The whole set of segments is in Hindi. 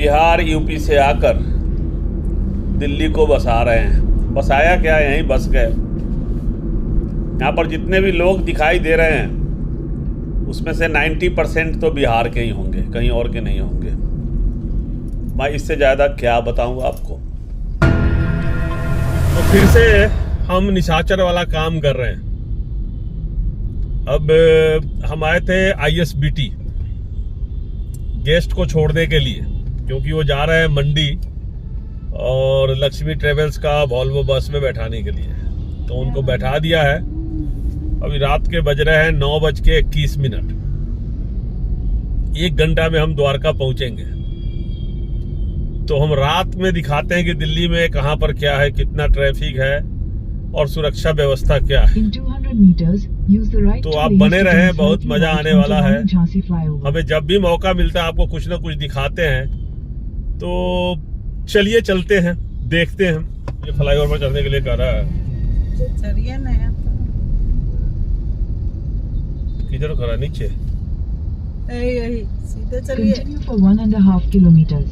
बिहार यूपी से आकर दिल्ली को बसा रहे हैं। बसाया क्या, यहीं बस गए। यहाँ पर जितने भी लोग दिखाई दे रहे हैं उसमें से 90% तो बिहार के ही होंगे, कहीं और के नहीं होंगे। मैं इससे ज़्यादा क्या बताऊँ आपको। तो फिर से हम निशाचर वाला काम कर रहे हैं। अब हम आए थे ISBT गेस्ट को छोड़ने के लिए, क्योंकि वो जा रहे हैं मंडी और लक्ष्मी ट्रेवल्स का वॉल्वो बस में बैठाने के लिए। तो उनको बैठा दिया है। अभी रात के बज रहे हैं 9:21। 1 घंटा में हम द्वारका पहुंचेंगे। तो हम रात में दिखाते हैं कि दिल्ली में कहां पर क्या है, कितना ट्रैफिक है और सुरक्षा व्यवस्था क्या है। तो आप बने रहें, बहुत मजा आने वाला है। हमें जब भी मौका मिलता है आपको कुछ ना कुछ दिखाते हैं। तो चलिए चलते हैं, देखते हैं। ये फ्लाईओवर पर चढ़ने के लिए कह रहा है। चलिए नया किधर करा, नीचे यही सीधे चलिए। for 1.5 kilometers.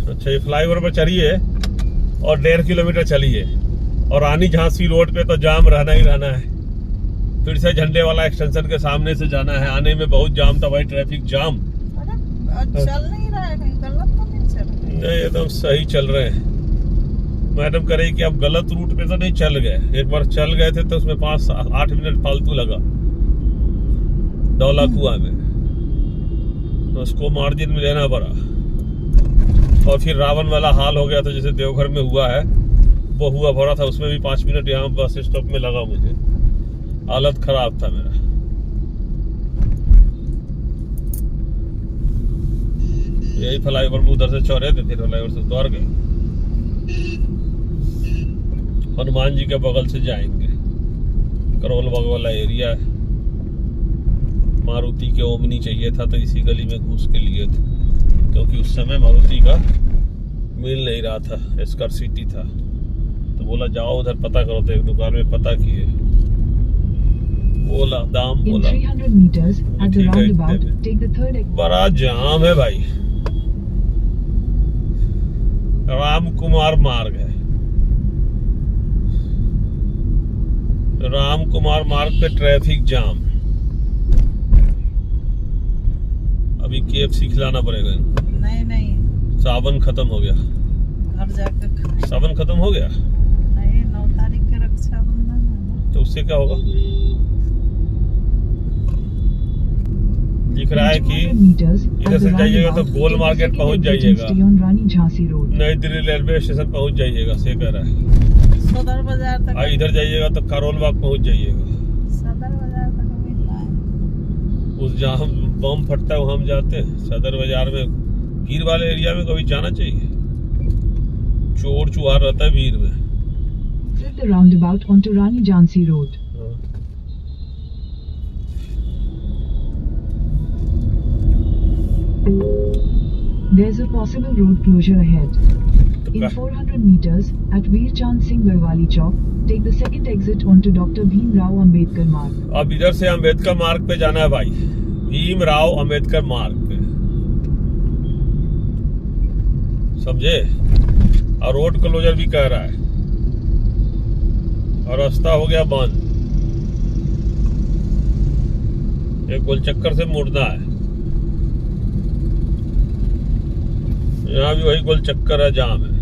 अच्छा, ये फ्लाईओवर पर चढ़िए और 1.5 किलोमीटर चलिए। और रानी झांसी रोड पे तो जाम रहना ही रहना है। फिर से झंडे वाला एक्सटेंशन के सामने से जाना है। आने में बहुत जाम था भाई, ट्रैफिक जाम। चल नहीं रहा है, कहीं गलत तो नहीं चल रहा है? नहीं, एकदम सही चल रहे हैं। मैडम कह रही कि आप गलत रूट पे तो नहीं चल गए। एक बार चल गए थे तो उसमें 5-8 मिनट फालतू लगा दौला कुआं में, तो उसको मार्जिन में लेना पड़ा। और फिर रावण वाला हाल हो गया था जैसे देवघर में हुआ है, वो हुआ भरा था। उसमें भी 5 मिनट यहाँ बस स्टॉप में लगा मुझे। हालत खराब था मेरा। यही फ्लाईओवर पर उधर से चौड़े थे, फिर फ्लाईओवर से उतर गए। हनुमान जी के बगल से जाएंगे। करोल बाग वाला एरिया है। मारुति के ओमनी चाहिए था तो इसी गली में घुस के लिए थे, क्योंकि उस समय मारुति का मिल नहीं रहा था, एस्कर सिटी था। तो बोला जाओ उधर पता करो। तो एक दुकान में पता किए, बोला दाम बोला। 300 meters at the roundabout, take the third exit. बड़ा जाम है भाई। राम कुमार मार्ग है। राम कुमार मार्ग पे ट्रैफिक जाम। अभी KFC खिलाना पड़ेगा। नहीं सावन खत्म हो गया। घर जाकर खाएं। सावन खत्म हो गया, नहीं 9 तारीख के रक्षाबंधन है। तो उससे क्या होगा? लिख रहा है कि इधर से जाइएगा तो गोल मार्केट पहुंच जाइएगा, नई दिल्ली रेलवे स्टेशन पहुंच जाइएगा, से कह रहा है। सदर बाजार तक। इधर जाइएगा तो करोल बाग पहुंच जाइएगा। सदर बाजार तक मिल रहा है। उस जहाँ बम फटता है वहाँ हम जाते हैं। सदर बाजार में भीड़ वाले एरिया में कभी जाना चाहिए। चोर चुहार रहता है भीड़ में। Flip the roundabout onto Rani Jhansi Road. There's a possible road closure ahead. In 400 meters at Veer Chand Singh Garwali Chowk, take the second exit onto Dr. Bhim Rao Ambedkar Marg. अब इधर से अम्बेडकर मार्ग पे जाना है भाई, भीम राव अम्बेडकर मार्ग पे, समझे। और रोड क्लोजर भी कह रहा है और रास्ता हो गया बंद। एक गोल चक्कर से मुड़ना है। यहाँ भी वही गोल चक्कर है, जाम है।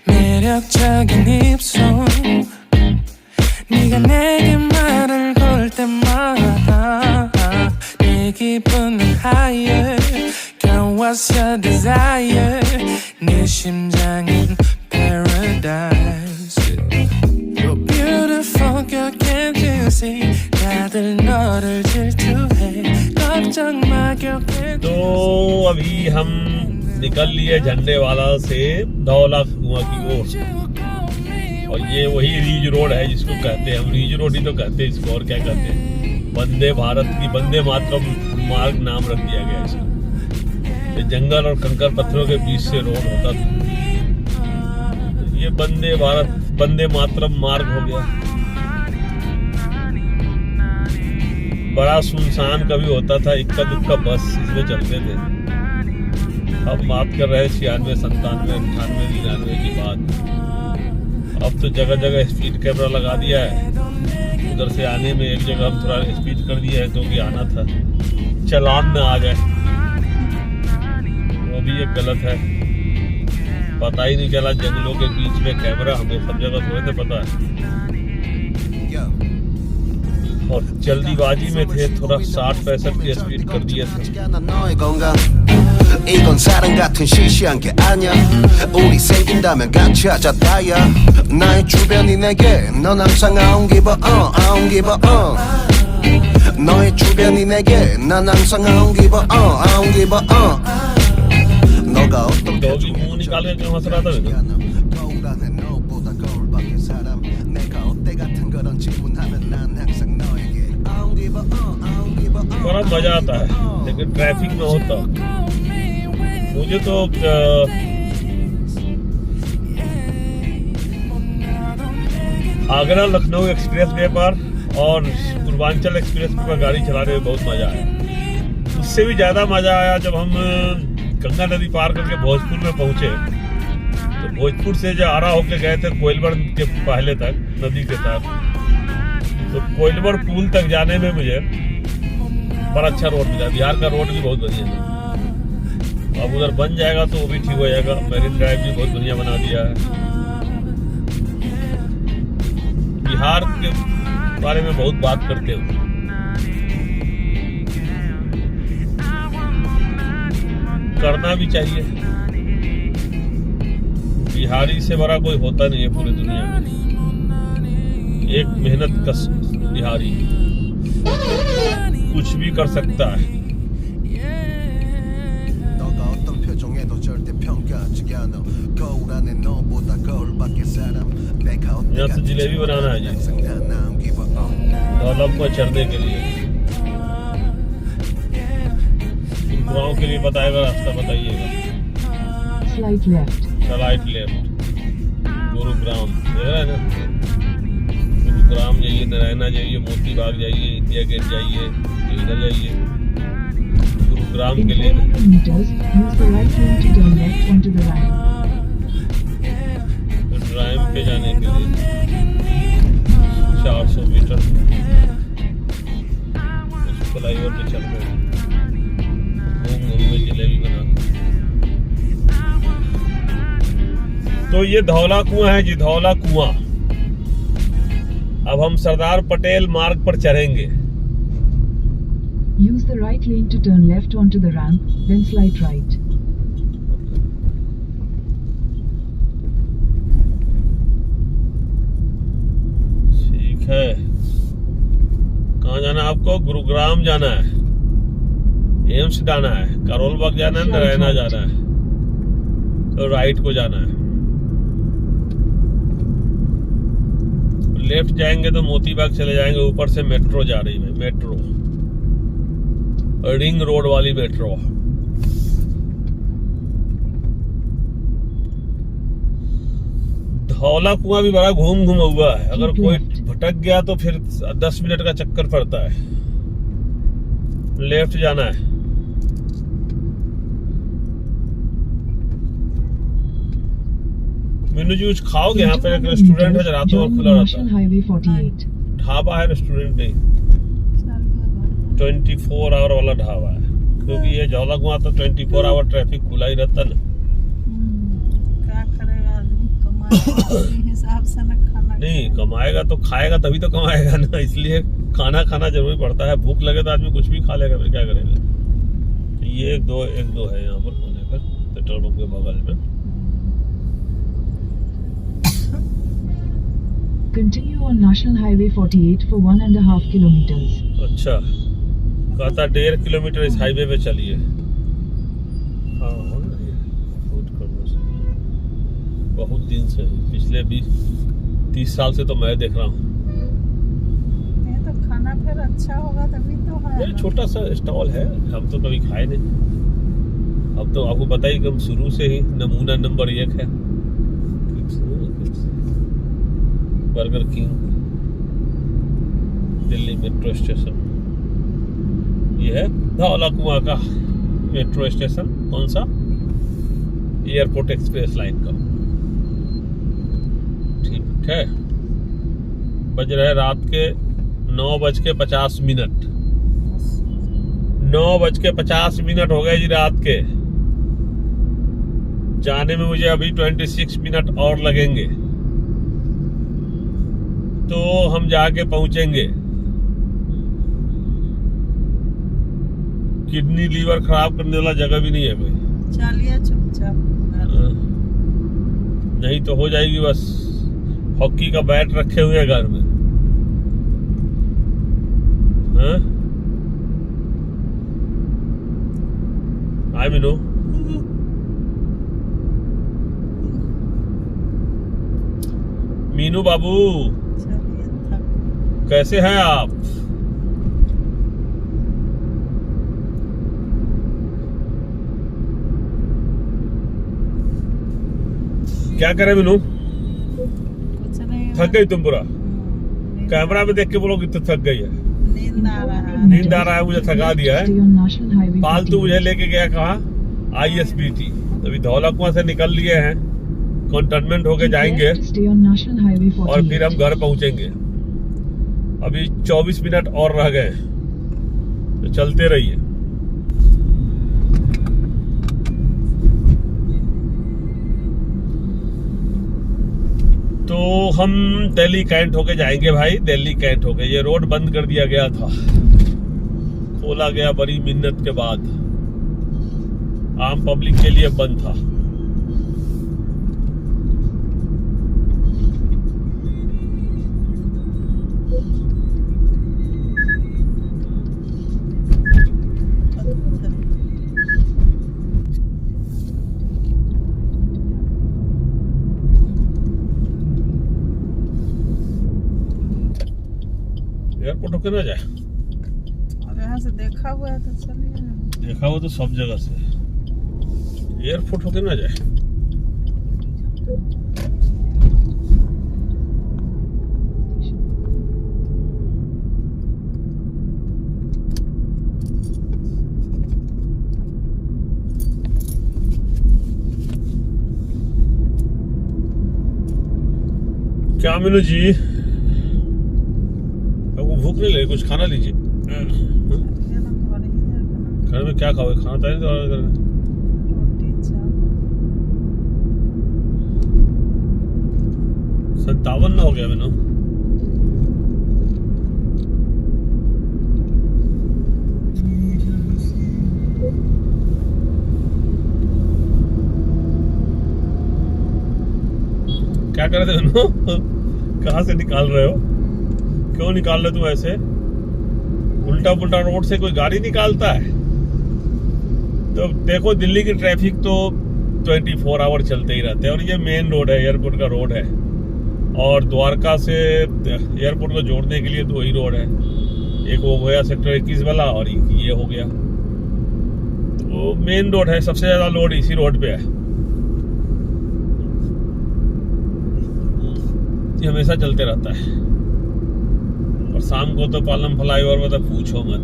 매력적인 입술 네가 내게 말을 걸 때마다 내 기분은 higher Girl what's your desire 네 심장은 paradise 너를 질투해 걱정 마 곁에 तो अभी हम निकल लिए झंडे वाला से धौला कुआं की ओर, और ये वही रीज रोड है जिसको कहते हैं हम, रीज रोड ही तो कहते हैं इसको, और क्या कहते हैं, वंदे भारत की वंदे मातरम मार्ग नाम रख दिया गया इसका। ये जंगल और कंकर पत्थरों के बीच से रोड होता था, ये वंदे भारत वंदे मातरम मार्ग हो गया। बड़ा सुनसान कभी होता था, इक्का दुक्का बस इसमें चलते थे। अब बात कर रहे हैं 96, 97, 98, 99 की बात। अब तो जगह जगह स्पीड कैमरा लगा दिया है। उधर से आने में एक जगह हम थोड़ा स्पीड कर दिया है क्योंकि आना था, चालान में आ गए, वो भी एक गलत है। पता ही नहीं चला जंगलों के बीच में कैमरा, हमें सब जगह थोड़े ना पता है। और जल्दीबाजी में थे, थोड़ा 60-65 की स्पीड कर दिए थे। 이건 사랑 같은 시시한 게 아니야 우리 생긴다면 같이 하자 다야 나의 주변이 내게 넌 항상 I don't give a I don't give a 너의 주변이 내게 난 항상 I don't give a I don't give a 너가 어떤 doggy मुंह निकाल के क्यों हंस रहा था बेटा? 거울 안에 너보다 거울 밖의 사람 내가 어때 같은 그런 질문하면 난 항상 너에게 I don't give a I don't give a बड़ा मजा आता है, लेकिन ट्रैफिक में होता मुझे तो आगरा लखनऊ एक्सप्रेस वे पर और पूर्वांचल एक्सप्रेस वे पर गाड़ी चलाने में बहुत मजा आया। उससे भी ज्यादा मजा आया जब हम गंगा नदी पार करके भोजपुर में पहुंचे। तो भोजपुर से जो आरा होके गए थे कोइलवर के पहले तक नदी के साथ, तो कोइलवर पुल तक जाने में मुझे बड़ा अच्छा रोड मिला। बिहार का रोड भी बहुत बढ़िया है, अब उधर बन जाएगा तो वो भी ठीक हो जाएगा। मैरिन ड्राइव भी बहुत बढ़िया बना दिया है। बिहार के बारे में बहुत बात करते हो, करना भी चाहिए। बिहारी से बड़ा कोई होता नहीं है पूरी दुनिया में। एक मेहनत कश बिहारी कुछ भी कर सकता है। 너가 어떤 표정에도 절대 평가하지 않아 거울 안에 너보다 거울 밖의 사람 내가 어때 यहाँ से जलेबी बनाना है जी, 항상 난 I don't give a दौलत को चढ़ने के लिए। गाँव के लिए बताएगा रास्ता, बताइएगा। Slight left. Right left, Gurugram देख रहे हैं ना, गुरुग्राम जाइए, नारायणा जाइए, मोती बाग जाइए, इंडिया गेट जाइए, इधर जाइए। गुरुग्राम In के लिए 400 meters, use the right lane to turn left onto the Rhine. Drive पे जाने के लिए 400 मीटर उस फ्लाईओवर पे चल रहे हैं, घूम घूम में जलेबी बना। तो ये धौला कुआं है जी, धौला कुआं। अब हम सरदार पटेल मार्ग पर चढ़ेंगे। Use the right lane to turn left onto the ramp, then slide right. ठीक है, कहाँ जाना है आपको? गुरुग्राम जाना है, एम्स जाना है, करोल बाग जाना है, नारायणा जाना है, तो राइट को जाना है। लेफ्ट जाएंगे तो मोती बाग चले जाएंगे, ऊपर से मेट्रो जा रही है, मेट्रो रिंग रोड वाली मेट्रो। धौला कुआं भी बड़ा घूम हुआ है, अगर कोई भटक गया तो फिर 10 मिनट का चक्कर पड़ता है। लेफ्ट जाना है। मीनू जी कुछ खाओगे? यहाँ पे एक रेस्टोरेंट है, रातों भर खुला रहता National है, Highway 48. ढाबा है, रेस्टोरेंट नहीं, 24 आवर वाला ढाबा है। क्योंकि ये धौला कुआं तो 24 आवर ट्रैफिक खुला ही रहता ना। क्या करेगा आदमी, कमाएगा हिसाब से ना खाना नहीं कमाएगा तो खाएगा, तभी तो कमाएगा ना, इसलिए खाना जरूरी पड़ता है। भूख लगे तो आदमी कुछ भी खा लेगा, फिर क्या करेगा। ये एक दो है यहाँ पर कोने पर, पेट्रोल पंप के बगल में। Continue on National Highway 48 for 1.5 kilometers. अच्छा, कहता 1.5 किलोमीटर इस हाईवे पे चलिए। हाँ हो ना ये फूड कॉर्नर से बहुत दिन से, पिछले 20-30 साल से तो मैं देख रहा हूँ। ये तो खाना फिर अच्छा होगा तभी तो है ये ना। छोटा सा स्टॉल है, हम तो कभी खाए नहीं। अब तो आपको पता ही कि हम शुरू से ही नमूना नंबर 1 है burger king, Delhi metro station. ये है धौला कुआं का मेट्रो स्टेशन। कौन सा? एयरपोर्ट एक्सप्रेस लाइन का। ठीक है, बज रहे रात के 9:50। 9:50 हो गए जी रात के। जाने में मुझे अभी 26 मिनट और लगेंगे, तो हम जाके पहुंचेंगे। किडनी लीवर खराब करने वाला जगह भी नहीं है कोई। चलिए चुपचाप। नहीं तो हो जाएगी बस हॉकी का बैट रखे हुए हैं घर में। हाँ? हाय मीनू, मीनू बाबू चलिए थक। कैसे हैं आप? क्या करे मीनू? कुछ नहीं। थक गई तुम पूरा? नींद- कैमरा में देख के बोलोगे तो थक गई है। नींद आ रहा है। नींद आ रहा है, मुझे थका दिया है। Stay on National Highway फालतू 48. मुझे लेके गया कहा ISBT। अभी धौला कुआं से निकल लिए हैं, कंटोनमेंट होके जाएंगे Left, stay on National Highway और 48. फिर हम घर पहुंचेंगे। अभी 24 मिनट और रह गए, तो चलते रहिए। तो हम दिल्ली कैंट होके जाएंगे भाई, दिल्ली कैंट होके। ये रोड बंद कर दिया गया था, खोला गया बड़ी मिन्नत के बाद। आम पब्लिक के लिए बंद था। एयरपोर्ट होके ना जाए, और यहाँ से देखा हुआ है तो चलिए ना। देखा हो तो सब जगह से। एयरपोर्ट होके ना जाए। क्या मीनू जी, आपको भूख नहीं लगी? कुछ खाना लीजिए। ये ना घर ही जाकर घर में क्या खाओगे? खाना तो है नहीं तो ऑर्डर करना। रोटी चावल। 57 ना हो गया मीनू। क्या कर रहे थे मीनू? कहाँ से निकाल रहे हो? क्यों निकाल रहे तुम ऐसे? उल्टा पुल्टा रोड से कोई गाड़ी निकालता है? तो देखो, दिल्ली की ट्रैफिक तो 24 आवर चलते ही रहते हैं। और ये मेन रोड है, एयरपोर्ट का रोड है। और द्वारका से एयरपोर्ट को जोड़ने के लिए 2 ही रोड है। एक वो गया सेक्टर 21 वाला, और एक ये हो गया। तो मेन रोड है, सबसे ज्यादा लोड इसी रोड पे है। ये हमेशा चलते रहता है। और शाम को तो पालम फ्लाईओवर में तो पूछो मत,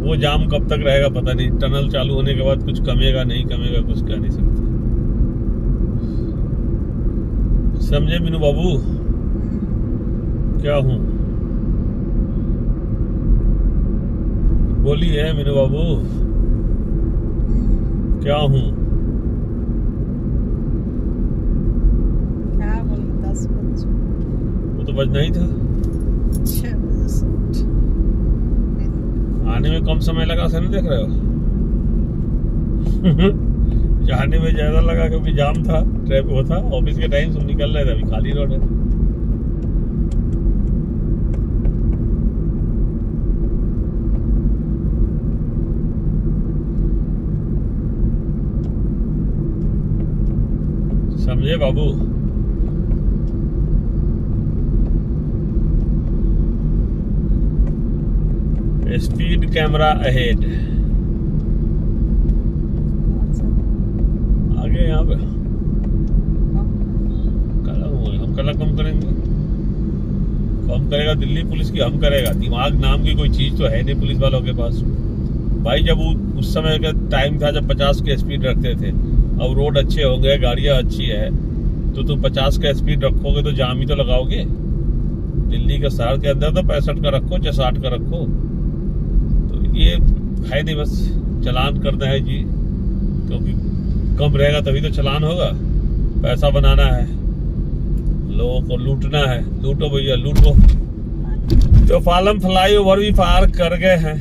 वो जाम कब तक रहेगा पता नहीं। टनल चालू होने के बाद कुछ कमेगा नहीं कमेगा, कुछ कह नहीं सकते। समझे मीनू बाबू? क्या हूँ? बोलिए मीनू बाबू, क्या हूँ? क्या बोले 10 बजे। वो तो बजना ही था। 6 बजे से उठ। आने में कम समय लगा, सर देख रहे हो? जाने में ज्यादा लगा क्योंकि जाम था, ट्रैफिक वो था। ऑफिस के टाइम से निकल रहे थे, अभी खाली रोड है। समझे बाबू? Speed camera ahead. आगे यहाँ पे हम कला कम करेंगे। कम करेगा दिल्ली पुलिस की, हम करेगा। दिमाग नाम की कोई चीज तो है नहीं पुलिस वालों के पास भाई। जब उस समय का टाइम था जब 50 की स्पीड रखते थे, अब रोड अच्छे हो गए, गाड़ियां अच्छी है, तो तुम 50 का स्पीड रखोगे तो जाम ही तो लगाओगे। दिल्ली के शहर के अंदर तो 65 का रखो, 60 का रखो। तो ये है नहीं, बस चलान करना है जी, क्योंकि कम रहेगा तभी तो चलान होगा। पैसा बनाना है, लोगों को लूटना है। लूटो भैया लूटो। तो पालम फ्लाईओवर भी पार कर गए हैं,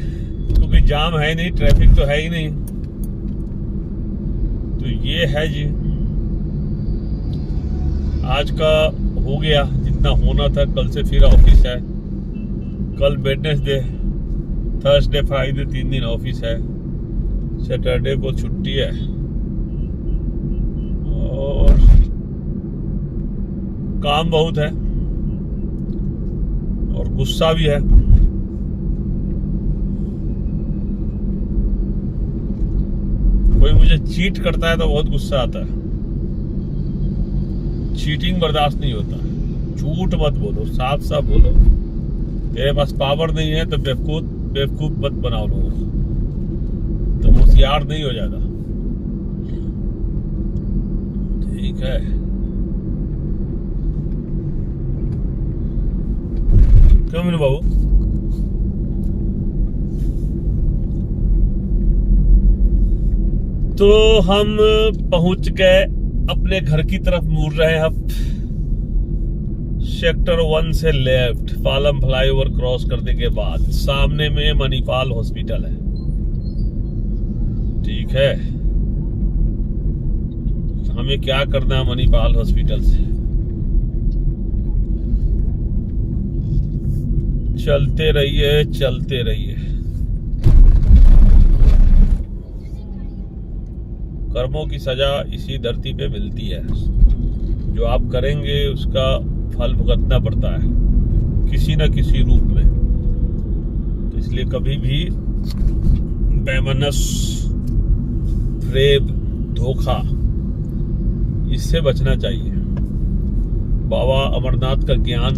क्योंकि जाम है नहीं, ट्रैफिक तो है ही नहीं। तो ये है जी, आज का हो गया जितना होना था। कल से फिर ऑफिस है। कल वेडनेसडे, थर्सडे, फ्राइडे 3 दिन ऑफिस है। सैटरडे को छुट्टी है। और काम बहुत है और गुस्सा भी है। कोई मुझे चीट करता है तो बहुत गुस्सा आता है। चीटिंग बर्दाश्त नहीं होता। झूठ मत बोलो, साफ साफ बोलो। तेरे पास पावर नहीं है तो बेवकूफ मत बनाओ लोगों को, तो होशियार नहीं हो जाता। ठीक है, क्यों मीनू बाबू? तो हम पहुंच गए अपने घर की तरफ, मुड़ रहे हैं अब। सेक्टर 1 से लेफ्ट, पालम फ्लाईओवर क्रॉस करने के बाद सामने में मणिपाल हॉस्पिटल है। ठीक है, हमें क्या करना है मणिपाल हॉस्पिटल से? चलते रहिए चलते रहिए। कर्मों की सजा इसी धरती पे मिलती है। जो आप करेंगे उसका फल भुगतना पड़ता है किसी न किसी रूप में। तो इसलिए कभी भी बेमनस, फ्रेब, धोखा, इससे बचना चाहिए। बाबा अमरनाथ का ज्ञान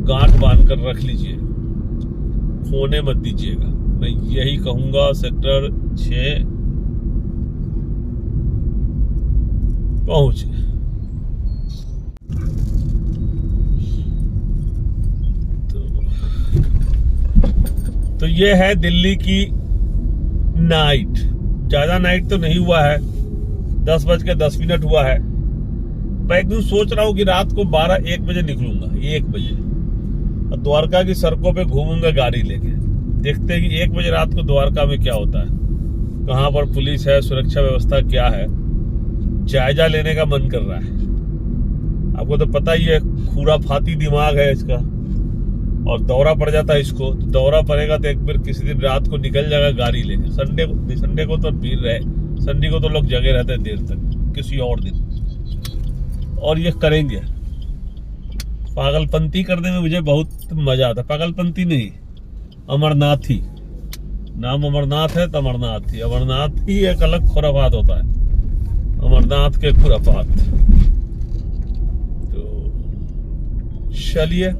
गांठ बांध कर रख लीजिए, खोने मत दीजिएगा। मैं यही कहूंगा। सेक्टर 6 पहुंच गए। तो ये है दिल्ली की नाइट। ज्यादा नाइट तो नहीं हुआ है, 10:10 हुआ है। मैं एक दिन सोच रहा हूँ कि रात को 12-1 बजे निकलूंगा, 1 बजे, और द्वारका की सड़कों पे घूमूंगा गाड़ी लेके। देखते हैं कि 1 बजे रात को द्वारका में क्या होता है, कहाँ पर पुलिस है, सुरक्षा व्यवस्था क्या है। जायजा लेने का मन कर रहा है। आपको तो पता ही है, खुराफाती दिमाग है इसका, और दौरा पड़ जाता है इसको। तो दौरा पड़ेगा तो एक बार किसी दिन रात को निकल जाएगा गाड़ी लेके। संडे को तो भीड़ रहे, संडे को तो लोग जगे रहते हैं देर तक, किसी और दिन। और ये करेंगे। पागलपंती करने में मुझे बहुत मजा आता है। पागलपंती नहीं, अमरनाथी। नाम अमरनाथ है तो अमरनाथ ही एक अलग खुराफात होता है। अमरनाथ के खुराफात। तो चलिए,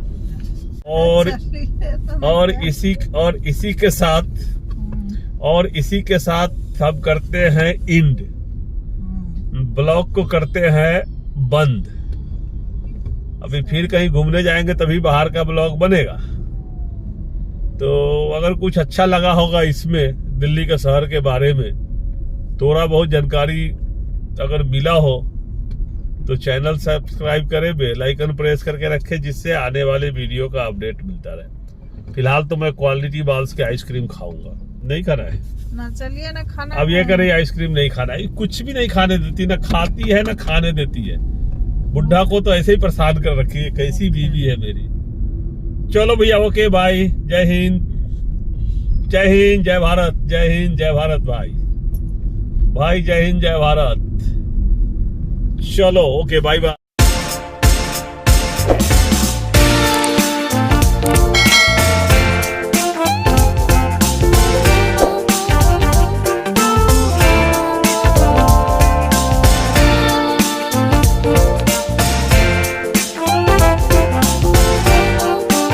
और इसी के साथ हम करते हैं इंड। ब्लॉग को करते हैं बंद। अभी फिर कहीं घूमने जाएंगे तभी बाहर का ब्लॉग बनेगा। तो अगर कुछ अच्छा लगा होगा इसमें, दिल्ली के शहर के बारे में, थोड़ा बहुत जानकारी अगर मिला हो, तो चैनल सब्सक्राइब करें, बेल आइकन प्रेस करके रखें, जिससे आने वाले वीडियो का अपडेट मिलता रहे। फिलहाल तो मैं क्वालिटी बाल्स के आइसक्रीम खाऊंगा। नहीं खाना है ना, चलिए ना खाना। अब ये करे आइसक्रीम नहीं खाना है, कुछ भी नहीं खाने देती, ना खाती है ना खाने देती है। बुढ़ा को तो ऐसे ही परेशान कर रखी है। कैसी बीवी है मेरी। चलो भैया, ओके बाय। जय हिंद, जय हिंद, जय भारत। जय हिंद, जय भारत भाई। जय हिंद, जय भारत। चलो ओके बाय बाय।